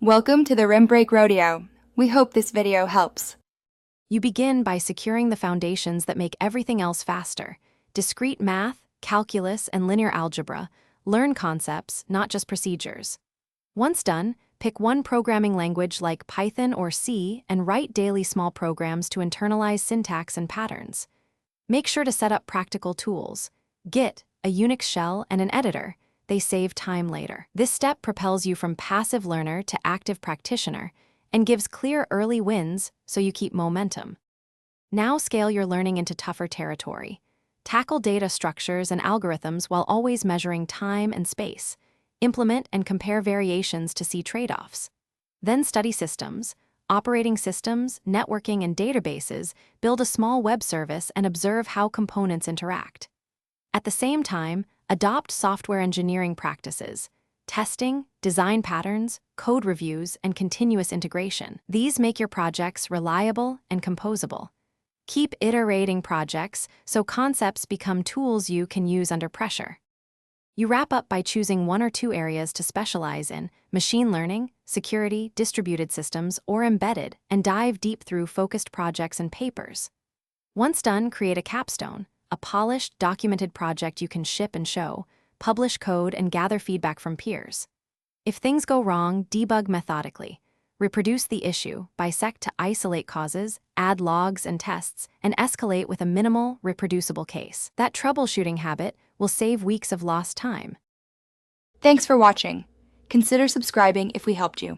Welcome to the Rim Break Rodeo. We hope this video helps. You begin by securing the foundations that make everything else faster. Discrete math, calculus, and linear algebra. Learn concepts, not just procedures. Once done, pick one programming language like Python or C and write daily small programs to internalize syntax and patterns. Make sure to set up practical tools. Git, a Unix shell, and an editor. They save time later. This step propels you from passive learner to active practitioner and gives clear early wins so you keep momentum. Now scale your learning into tougher territory. Tackle data structures and algorithms while always measuring time and space. Implement and compare variations to see trade-offs. Then study systems, operating systems, networking, and databases. Build a small web service and observe how components interact. At the same time, adopt software engineering practices, testing, design patterns, code reviews, and continuous integration. These make your projects reliable and composable. Keep iterating projects so concepts become tools you can use under pressure. You wrap up by choosing one or two areas to specialize in: machine learning, security, distributed systems, or embedded, and dive deep through focused projects and papers. Once done, create a capstone, a polished, documented project you can ship and show, publish code, and gather feedback from peers. If things go wrong, debug methodically. Reproduce the issue, bisect to isolate causes, add logs and tests, and escalate with a minimal, reproducible case. That troubleshooting habit will save weeks of lost time. Thanks for watching. Consider subscribing if we helped you.